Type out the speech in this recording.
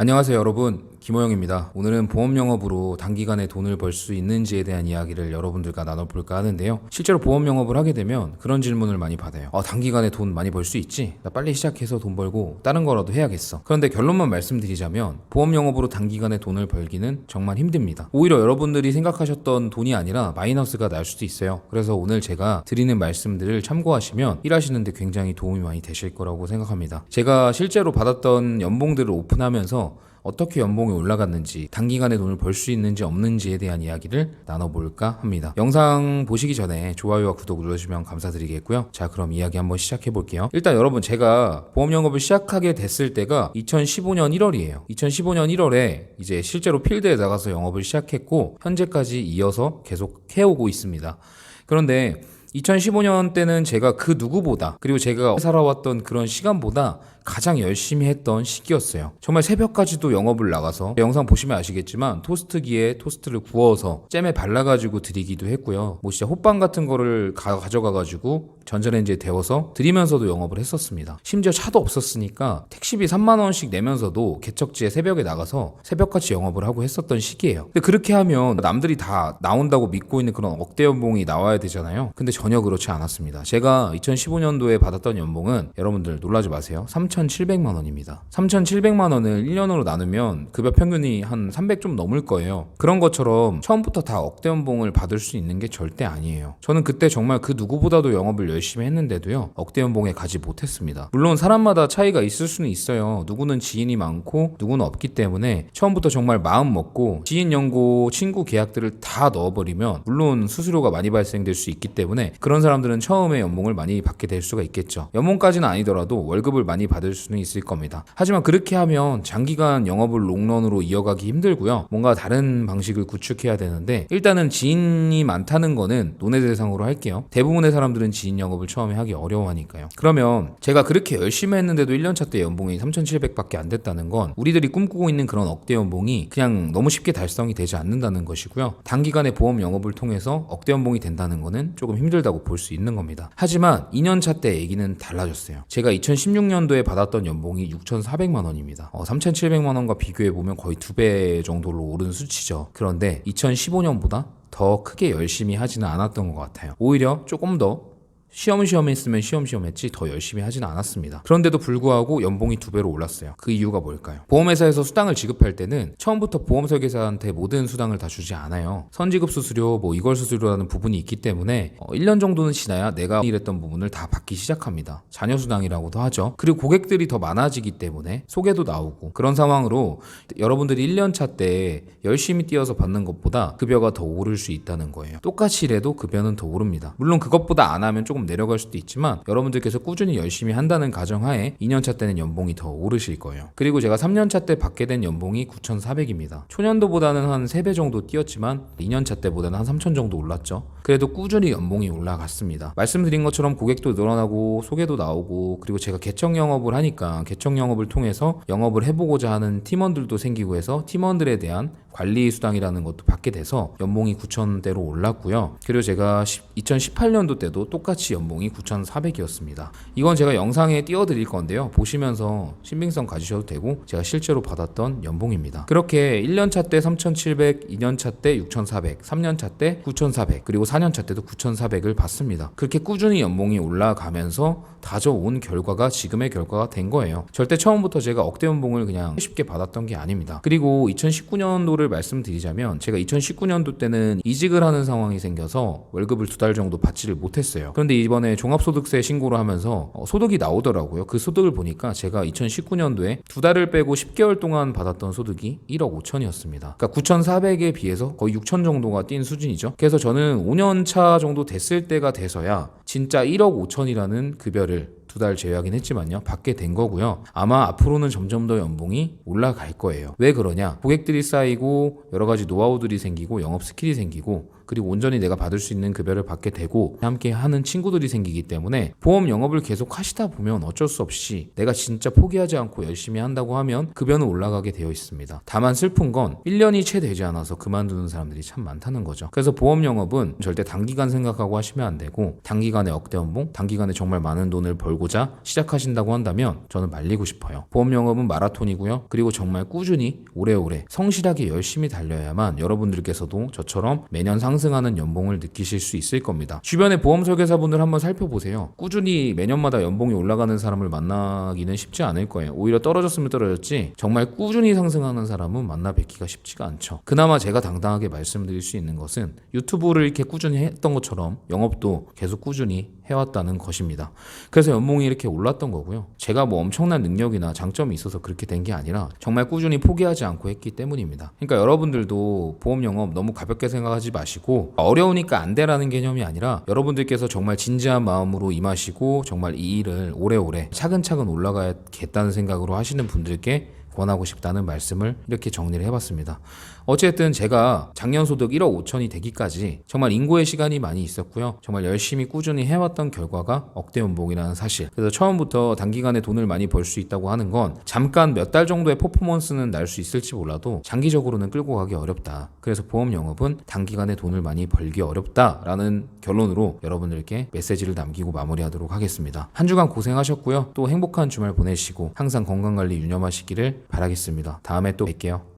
안녕하세요 여러분, 김호영입니다. 오늘은 보험 영업으로 단기간에 돈을 벌 수 있는지에 대한 이야기를 여러분들과 나눠볼까 하는데요. 실제로 보험 영업을 하게 되면 그런 질문을 많이 받아요. 단기간에 돈 많이 벌 수 있지? 나 빨리 시작해서 돈 벌고 다른 거라도 해야겠어. 그런데 결론만 말씀드리자면 보험 영업으로 단기간에 돈을 벌기는 정말 힘듭니다. 오히려 여러분들이 생각하셨던 돈이 아니라 마이너스가 날 수도 있어요. 그래서 오늘 제가 드리는 말씀들을 참고하시면 일하시는데 굉장히 도움이 많이 되실 거라고 생각합니다. 제가 실제로 받았던 연봉들을 오픈하면서 어떻게 연봉이 올라갔는지, 단기간에 돈을 벌 수 있는지 없는지에 대한 이야기를 나눠볼까 합니다. 영상 보시기 전에 좋아요와 구독 눌러주시면 감사드리겠고요. 자, 그럼 이야기 한번 시작해 볼게요. 일단 여러분, 제가 보험 영업을 시작하게 됐을 때가 2015년 1월이에요. 2015년 1월에 이제 실제로 필드에 나가서 영업을 시작했고 현재까지 이어서 계속 해오고 있습니다. 그런데 2015년 때는 제가 그 누구보다, 그리고 제가 살아왔던 그런 시간보다 가장 열심히 했던 시기였어요. 정말 새벽까지도 영업을 나가서, 영상 보시면 아시겠지만 토스트기에 토스트를 구워서 잼에 발라가지고 드리기도 했고요. 뭐 진짜 호빵 같은 거를 가져가가지고 전자레인지에 데워서 드리면서도 영업을 했었습니다. 심지어 차도 없었으니까 택시비 3만원씩 내면서도 개척지에 새벽에 나가서 새벽같이 영업을 하고 했었던 시기예요. 근데 그렇게 하면 남들이 다 나온다고 믿고 있는 그런 억대 연봉이 나와야 되잖아요. 근데 전혀 그렇지 않았습니다. 제가 2015년도에 받았던 연봉은, 여러분들 놀라지 마세요, 3,700만 원입니다. 3,700만 원을 1년으로 나누면 급여 평균이 한 300 좀 넘을 거예요. 그런 것처럼 처음부터 다 억대 연봉을 받을 수 있는 게 절대 아니에요. 저는 그때 정말 그 누구보다도 영업을 열심히 했는데도요, 억대 연봉에 가지 못했습니다. 물론 사람마다 차이가 있을 수는 있어요. 누구는 지인이 많고 누구는 없기 때문에 처음부터 정말 마음 먹고 지인 연고, 친구 계약들을 다 넣어버리면 물론 수수료가 많이 발생될 수 있기 때문에 그런 사람들은 처음에 연봉을 많이 받게 될 수가 있겠죠. 연봉까지는 아니더라도 월급을 많이 받을 수는 있을 겁니다. 하지만 그렇게 하면 장기간 영업을 롱런으로 이어가기 힘들고요. 뭔가 다른 방식을 구축해야 되는데, 일단은 지인이 많다는 거는 논의 대상으로 할게요. 대부분의 사람들은 지인 영업을 처음에 하기 어려워하니까요. 그러면 제가 그렇게 열심히 했는데도 1년차 때 연봉이 3,700밖에 안 됐다는 건 우리들이 꿈꾸고 있는 그런 억대 연봉이 그냥 너무 쉽게 달성이 되지 않는다는 것이고요. 단기간에 보험 영업을 통해서 억대 연봉이 된다는 거는 조금 힘들다고 볼 수 있는 겁니다. 하지만 2년차 때 얘기는 달라졌어요. 제가 2016년도에 받았던 연봉이 6,400만 원입니다. 3,700만 원과 비교해보면 거의 2배 정도로 오른 수치죠. 그런데 2015년보다 더 크게 열심히 하지는 않았던 것 같아요. 오히려 조금 더 시험시험 했으면 시험시험 했지 더 열심히 하지는 않았습니다. 그런데도 불구하고 연봉이 2배로 올랐어요. 그 이유가 뭘까요? 보험회사에서 수당을 지급할 때는 처음부터 보험 설계사한테 모든 수당을 다 주지 않아요. 선지급 수수료, 뭐 이걸 수수료라는 부분이 있기 때문에 1년 정도는 지나야 내가 일했던 부분을 다 받기 시작합니다. 자녀 수당이라고도 하죠. 그리고 고객들이 더 많아지기 때문에 소개도 나오고, 그런 상황으로 여러분들이 1년차 때 열심히 뛰어서 받는 것보다 급여가 더 오를 수 있다는 거예요. 똑같이 일해도 급여는 더 오릅니다. 물론 그것보다 안 하면 조금 내려갈 수도 있지만 여러분들께서 꾸준히 열심히 한다는 가정하에 2년차 때는 연봉이 더 오르실 거예요. 그리고 제가 3년차 때 받게 된 연봉이 9,400입니다. 초년도보다는 한 3배 정도 뛰었지만 2년차 때보다는 한 3,000 정도 올랐죠. 그래도 꾸준히 연봉이 올라갔습니다. 말씀드린 것처럼 고객도 늘어나고 소개도 나오고, 그리고 제가 개척 영업을 하니까 개척 영업을 통해서 영업을 해보고자 하는 팀원들도 생기고 해서 팀원들에 대한 관리 수당이라는 것도 받게 돼서 연봉이 9,000대로 올랐고요. 그리고 제가 2018년도 때도 똑같이 연봉이 9,400이었습니다. 이건 제가 영상에 띄워드릴 건데요. 보시면서 신빙성 가지셔도 되고 제가 실제로 받았던 연봉입니다. 그렇게 1년차 때 3,700, 2년차 때 6,400, 3년차 때 9,400, 그리고 4년차 때도 9,400을 받습니다. 그렇게 꾸준히 연봉이 올라가면서 다져온 결과가 지금의 결과가 된 거예요. 절대 처음부터 제가 억대 연봉을 그냥 쉽게 받았던 게 아닙니다. 그리고 2019년도를 말씀드리자면, 제가 2019년도 때는 이직을 하는 상황이 생겨서 월급을 2달 정도 받지를 못했어요. 그런데 이번에 종합소득세 신고를 하면서 소득이 나오더라고요. 그 소득을 보니까 제가 2019년도에 2달을 빼고 10개월 동안 받았던 소득이 1억 5천이었습니다. 그러니까 9,400에 비해서 거의 6천 정도가 뛴 수준이죠. 그래서 저는 5년 차 정도 됐을 때가 돼서야 진짜 1억 5천이라는 급여를 2달 제외하긴 했지만요, 받게 된 거고요. 아마 앞으로는 점점 더 연봉이 올라갈 거예요. 왜 그러냐? 고객들이 쌓이고 여러 가지 노하우들이 생기고 영업 스킬이 생기고, 그리고 온전히 내가 받을 수 있는 급여를 받게 되고 함께 하는 친구들이 생기기 때문에 보험 영업을 계속 하시다 보면 어쩔 수 없이 내가 진짜 포기하지 않고 열심히 한다고 하면 급여는 올라가게 되어 있습니다. 다만 슬픈 건 1년이 채 되지 않아서 그만두는 사람들이 참 많다는 거죠. 그래서 보험 영업은 절대 단기간 생각하고 하시면 안 되고 단기간에 억대 연봉, 단기간에 정말 많은 돈을 벌고자 시작하신다고 한다면 저는 말리고 싶어요. 보험 영업은 마라톤이고요. 그리고 정말 꾸준히 오래오래 성실하게 열심히 달려야만 여러분들께서도 저처럼 매년 상승하는 연봉을 느끼실 수 있을 겁니다. 주변의 보험 설계사분들 한번 살펴보세요. 꾸준히 매년마다 연봉이 올라가는 사람을 만나기는 쉽지 않을 거예요. 오히려 떨어졌으면 떨어졌지 정말 꾸준히 상승하는 사람은 만나 뵙기가 쉽지가 않죠. 그나마 제가 당당하게 말씀드릴 수 있는 것은 유튜브를 이렇게 꾸준히 했던 것처럼 영업도 계속 꾸준히 해왔다는 것입니다. 그래서 연봉이 이렇게 올랐던 거고요. 제가 뭐 엄청난 능력이나 장점이 있어서 그렇게 된 게 아니라 정말 꾸준히 포기하지 않고 했기 때문입니다. 그러니까 여러분들도 보험 영업 너무 가볍게 생각하지 마시고 어려우니까 안 되라는 개념이 아니라 여러분들께서 정말 진지한 마음으로 임하시고 정말 이 일을 오래오래 차근차근 올라가야겠다는 생각으로 하시는 분들께 권하고 싶다는 말씀을 이렇게 정리를 해봤습니다. 어쨌든 제가 작년 소득 1억 5천이 되기까지 정말 인고의 시간이 많이 있었고요. 정말 열심히 꾸준히 해왔던 결과가 억대 연봉이라는 사실. 그래서 처음부터 단기간에 돈을 많이 벌 수 있다고 하는 건 잠깐 몇 달 정도의 퍼포먼스는 날 수 있을지 몰라도 장기적으로는 끌고 가기 어렵다. 그래서 보험 영업은 단기간에 돈을 많이 벌기 어렵다라는 결론으로 여러분들께 메시지를 남기고 마무리하도록 하겠습니다. 한 주간 고생하셨고요. 또 행복한 주말 보내시고 항상 건강관리 유념하시기를 바라겠습니다. 다음에 또 뵐게요.